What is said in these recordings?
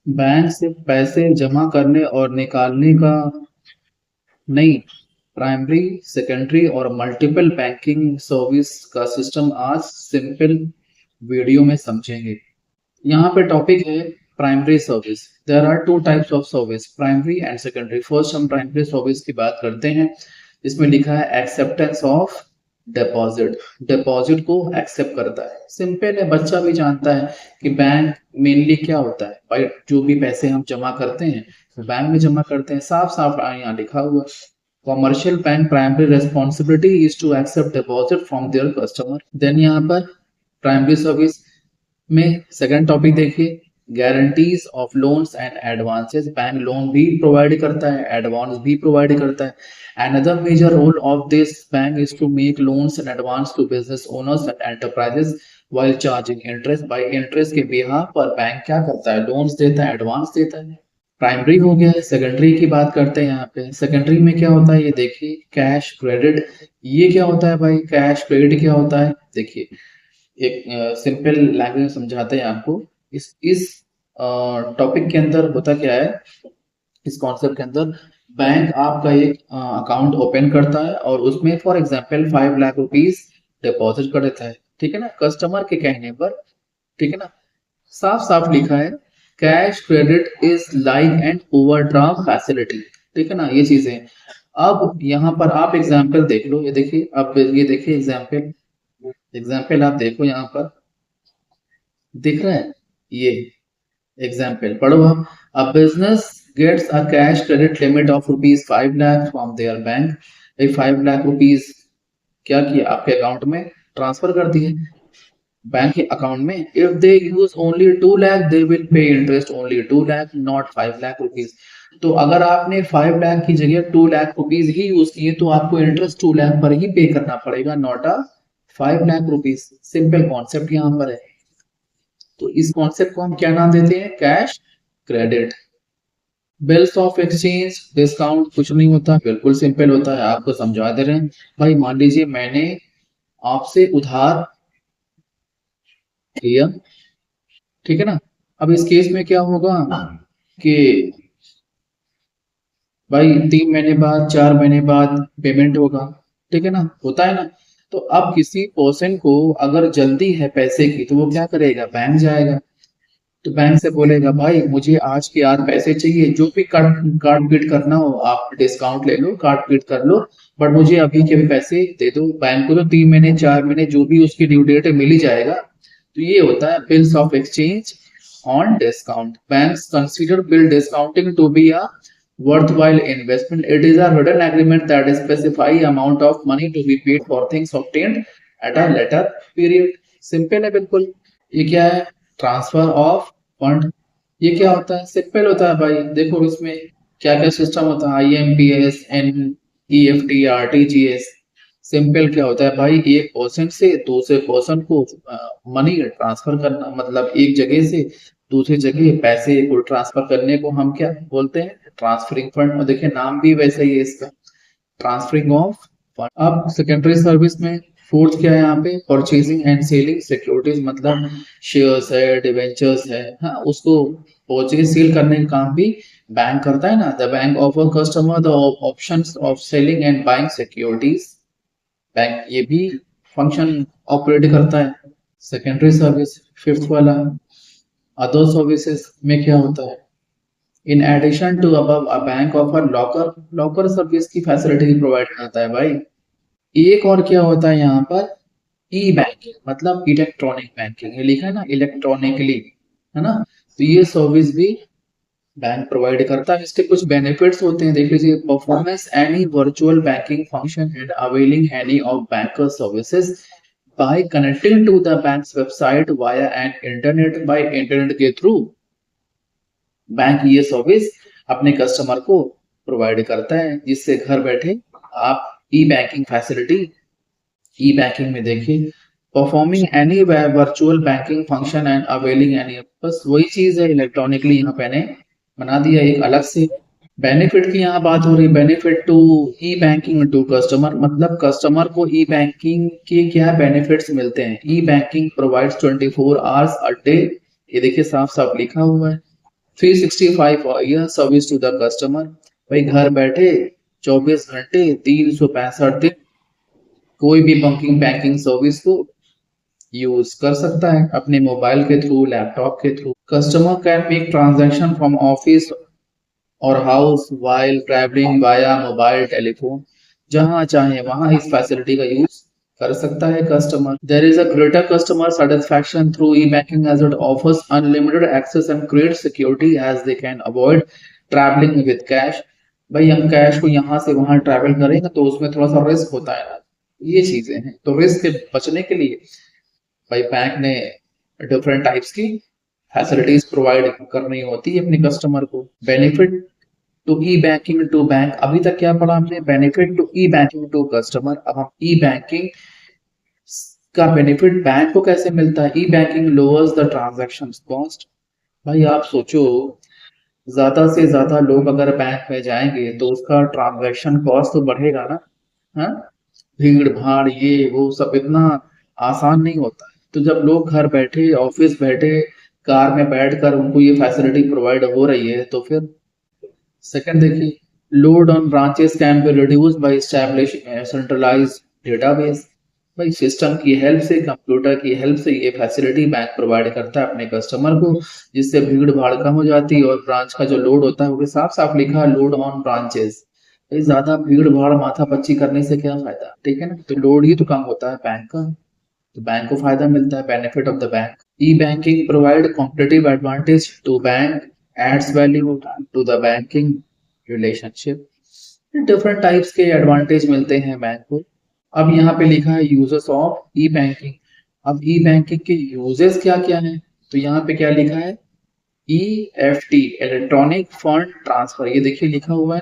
Bank से पैसे जमा करने और निकालने का नहीं, प्राइमरी, सेकेंडरी और मल्टीपल बैंकिंग सर्विस का सिस्टम आज सिंपल वीडियो में समझेंगे। यहाँ पे टॉपिक है primary service. There are two types of service, primary and secondary. First हम प्राइमरी सर्विस की बात करते हैं। इसमें लिखा है एक्सेप्टेंस ऑफ डिपॉजिट। डिपॉजिट को एक्सेप्ट करता है। सिंपल है, बच्चा भी जानता है कि बैंक मेनली क्या होता है भाई। जो भी पैसे हम जमा करते हैं बैंक में जमा करते हैं, साफ साफ यहाँ लिखा हुआ है। Commercial bank primary responsibility is to accept deposit from their customer. Then यहाँ पर प्राइमरी सर्विस में सेकंड टॉपिक देखिए, guarantees of loans and advances. Bank loan भी प्रोवाइड करता है, एडवांस भी प्रोवाइड करता है। Another major role of this bank is to make loans in advance to business owners and enterprises while charging interest. By interest के behalf पर bank क्या करता है, लोन्स देता है, एडवांस देता है। प्राइमरी हो गया है। सेकेंडरी की बात करते हैं। यहाँ पे सेकेंडरी में क्या होता है, ये देखिए, कैश क्रेडिट। ये क्या होता है भाई, कैश क्रेडिट क्या होता है, देखिए एक सिंपल लैंग्वेज में समझाते हैं आपको। इस टॉपिक के अंदर होता क्या है, इस कॉन्सेप्ट के अंदर बैंक आपका एक अकाउंट ओपन करता है और उसमें for example 5 lakh rupees deposit कर देता है, ठीक है ना, कस्टमर के कहने पर, ठीक है ना। साफ साफ लिखा है, cash credit is like an overdraft facility, ठीक है ना, ये चीजें। अब यहाँ पर आप एग्जाम्पल देख लो, ये देखिए, अब ये देखिए एग्जाम्पल। एग्जाम्पल आप देखो, यहाँ पर दिख रहा है ये एग्जाम्पल, पढ़ो आप। A business gets a cash credit limit of rupees 5 lakh from their bank. 5 lakh rupees क्या किया, आपके अकाउंट में ट्रांसफर कर दिए बैंक के अकाउंट में। If they use only 2 lakh they will pay interest only 2 lakh, not 5 lakh rupees. तो अगर आपने 5 लाख की जगह 2 लाख रुपीज ही यूज किए तो आपको इंटरेस्ट 2 लाख पर ही पे करना पड़ेगा, not a 5 lakh rupees. Simple concept यहाँ पर है। तो इस कॉन्सेप्ट को हम क्या नाम देते हैं, cash credit. Bills of exchange discount कुछ नहीं होता, बिल्कुल सिंपल होता है, आपको समझा दे रहे हैं भाई। मान लीजिए मैंने आपसे उधार लिया, ठीक है ना। अब इस केस में क्या होगा कि भाई 3 महीने बाद, 4 महीने बाद पेमेंट होगा, ठीक है ना, होता है ना। तो अब किसी पर्सन को अगर जल्दी है पैसे की तो वो क्या करेगा, बैंक जाएगा। तो बैंक से बोलेगा भाई मुझे आज के आज पैसे चाहिए, जो भी काट काट पीट करना हो आप डिस्काउंट ले लो, काट पीट कर लो, बट मुझे अभी के भी पैसे दे दो। बैंक को तो 3 महीने 4 महीने जो भी उसकी ड्यू डेट है मिल ही जाएगा। तो ये होता है bills of exchange on discount. Banks consider bill discounting to be a worthwhile investment. It is a written agreement that specify amount of money to be paid for things obtained at a later period. Simple है बिल्कुल। ये क्या है, transfer of fund. ये क्या होता है, simple होता है भाई। देखो इसमें क्या क्या सिस्टम होता है, IMPS, NEFT, RTGS। सिंपल क्या होता है भाई, एक पर्सन से दूसरे पर्सन को मनी ट्रांसफर करना, मतलब एक जगह से दूसरी जगह पैसे को ट्रांसफर करने को हम क्या बोलते हैं, ट्रांसफरिंग फंड। और देखिए नाम भी वैसा ही है इसका, ट्रांसफरिंग ऑफ फंड। अब सेकेंडरी सर्विस में फोर्थ क्या है यहाँ पे, परचेजिंग एंड सेलिंग सिक्योरिटीज, मतलब शेयर्स है, डिवेंचर्स है, हाँ, उसको परचेज सेल करने का काम भी बैंक करता है ना। The bank offer customer the options of selling and buying securities. Bank ये भी फंक्शन ऑपरेट करता है। सेकेंडरी सर्विस फिफ्थ वाला, अदर सर्विसेज में क्या होता है, in addition to above a bank offer locker. Locker service की फैसिलिटी प्रोवाइड करता है भाई। एक और क्या होता है यहाँ पर, ई बैंकिंग, मतलब इलेक्ट्रॉनिक बैंकिंग। ये लिखा है ना इलेक्ट्रॉनिकली, है ना। तो ये सर्विस भी बैंक प्रोवाइड करता है। इसके कुछ बेनिफिट्स होते हैं, देख लीजिए। Performance any virtual banking function and availing any of banker services by connecting to the bank's website via and internet. By internet के थ्रू बैंक ये सर्विस अपने कस्टमर को प्रोवाइड करता है, जिससे घर बैठे आप e banking facility. E banking में देखिए, performing any virtual banking function and availing any, बस वही चीज है, इलेक्ट्रॉनिकली यहाँ मैंने बना दिया एक अलग से। बेनिफिट की यहाँ बात हो रही, benefit to e banking to customer, मतलब कस्टमर को ई बैंकिंग के क्या बेनिफिट्स मिलते हैं। E banking provides 24 hours a day, ये देखिए साफ साफ लिखा हुआ है। 365 year service to the customer. भाई घर बैठे 24 घंटे 365 दिन कोई भी बैंकिंग सर्विस को यूज कर सकता है अपने मोबाइल के थ्रू, लैपटॉप के through. Customer can make transaction from office और house while travelling via mobile telephone. जहां चाहे वहां इस फैसिलिटी का यूज कर सकता है customer. There is a greater customer satisfaction through e banking as it offers unlimited access and create security as they can avoid travelling with cash. भाई हम कैश को यहाँ से वहां ट्रैवल करेंगे तो उसमें थोड़ा सा रिस्क होता है ना, ये चीजें हैं। तो रिस्क से बचने के लिए भाई बैंक ने डिफरेंट टाइप्स की फैसिलिटीज प्रोवाइड करनी होती है अपने कस्टमर को। Benefit to e banking to bank, अभी तक क्या पढ़ा हमने? Benefit to e banking to customer. अब हम ई बैंकिंग का बेनिफिट बैंक को कैसे मिलता है? E banking lowers the transaction cost. भाई आप सोचो, ज्यादा से ज्यादा लोग अगर बैंक में जाएंगे तो उसका ट्रांजैक्शन कॉस्ट तो बढ़ेगा ना। हाँ, भीड़ भाड़ ये वो सब इतना आसान नहीं होता है। तो जब लोग घर बैठे, ऑफिस बैठे, कार में बैठकर उनको ये फैसिलिटी प्रोवाइड हो रही है तो फिर सेकंड देखिए, load on branches can be reduced by establishing centralised database. भाई सिस्टम की हेल्प से, कंप्यूटर की हेल्प से ये फैसिलिटी बैंक प्रोवाइड करता है अपने कस्टमर को, जिससे भीड़ भाड़ कम हो जाती है और ब्रांच का जो लोड होता है वो भी साफ साफ लिखा है, लोड ऑन ब्रांचेस। भाई ज्यादा भीड़ भाड़ माथा पच्ची करने से क्या फायदा, ठीक है ना? तो लोड ही तो कम होता है बैंक का, तो बैंक को फायदा मिलता है, benefit of the bank. E banking provide competitive advantage to bank, adds value to the banking relationship. Different types के एडवांटेज मिलते हैं बैंक को। अब यहाँ पे लिखा है यूजर्स ऑफ ई बैंकिंग। अब ई बैंकिंग के यूजेस क्या क्या हैं? तो यहाँ पे क्या लिखा है? EFT इलेक्ट्रॉनिक फंड ट्रांसफर, ये देखिए लिखा हुआ है।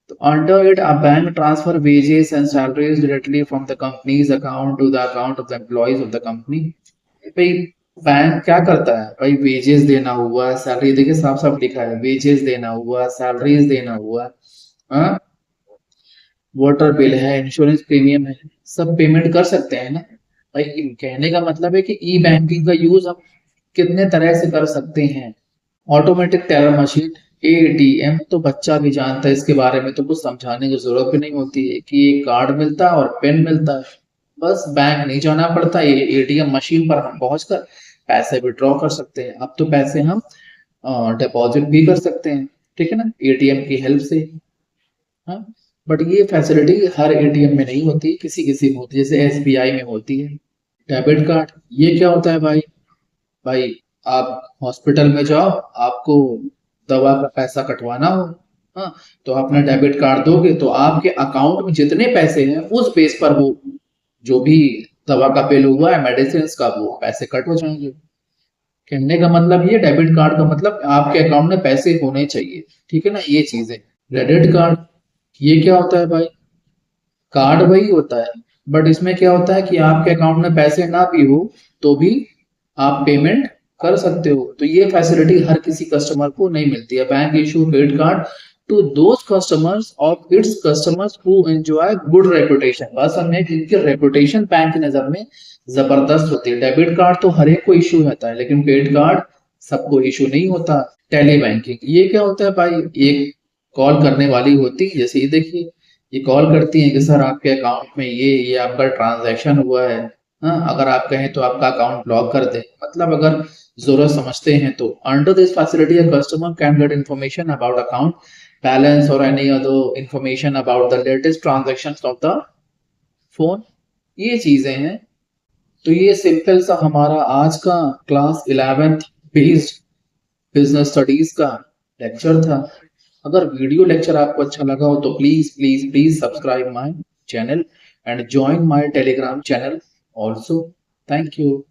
तो under it, a bank transfer wages and salaries directly from the company's account to the account of the employees of the company। भाई बैंक क्या करता है? भाई वेजेस देना हुआ, सैलरी देखिए साफ साफ लिखा है, वेजेस देना हुआ, सैलरीज देना हुआ, हाँ, वाटर बिल है, इंश्योरेंस प्रीमियम है, सब पेमेंट कर सकते हैं ना। भाई कहने का मतलब है कि ई बैंकिंग का यूज हम कितने तरह से कर सकते हैं। ऑटोमेटिक टेलर मशीन, ATM तो बच्चा भी जानता है, इसके बारे में तो कुछ समझाने की जरूरत भी नहीं होती है कि एक कार्ड मिलता है और पेन मिलता है, बस बैंक नहीं जाना पड़ता, ये ATM मशीन पर हम पहुंचकर पैसे विड्रॉ कर सकते हैं। अब तो पैसे हम डिपॉजिट भी कर सकते हैं, ठीक है ना, ATM की हेल्प से। हाँ, बट ये फैसिलिटी हर ATM में नहीं होती, किसी किसी में होती है, जैसे SBI में होती है। डेबिट कार्ड, ये क्या होता है भाई? भाई आप हॉस्पिटल में जाओ, आपको दवा का पैसा कटवाना हो, हाँ, तो अपना डेबिट कार्ड दोगे तो आपके अकाउंट में जितने पैसे हैं उस बेस पर वो जो भी दवा का बिल हुआ है, मेडिसिन का, वो पैसे कट हो जाएंगे। कहने का मतलब ये, डेबिट कार्ड का मतलब आपके अकाउंट में पैसे होने चाहिए, ठीक है ना, ये चीजें। क्रेडिट कार्ड, ये क्या होता है भाई? कार्ड वही होता है, बट इसमें क्या होता है कि आपके अकाउंट में पैसे ना भी हो तो भी आप पेमेंट कर सकते हो। तो ये फैसिलिटी हर किसी कस्टमर को नहीं मिलती है। Bank issue credit card to those customers of its customers who enjoy good reputation. बस हमें जिनकी रेपुटेशन बैंक की नजर में जबरदस्त होती है। डेबिट कार्ड तो हर एक को इशू होता है, लेकिन क्रेडिट कार्ड सबको इशू नहीं होता। टेली बैंकिंग, ये क्या होता है भाई? एक कॉल करने वाली होती है, जैसे ये देखिए, ये कॉल करती है कि सर आपके अकाउंट में ये आपका ट्रांजैक्शन हुआ है, हाँ, अगर आप कहें तो आपका अकाउंट ब्लॉक कर दे, मतलब अगर जरूरत समझते हैं तो। Under this facility a customer can get information about account balance और any other information about the latest transaction of the phone, ये चीजें हैं। तो ये सिंपल सा हमारा आज का class 11th based business studies का लेक्चर था। अगर वीडियो लेक्चर आपको अच्छा लगा हो तो please please please subscribe my channel and join my Telegram channel also. Thank you.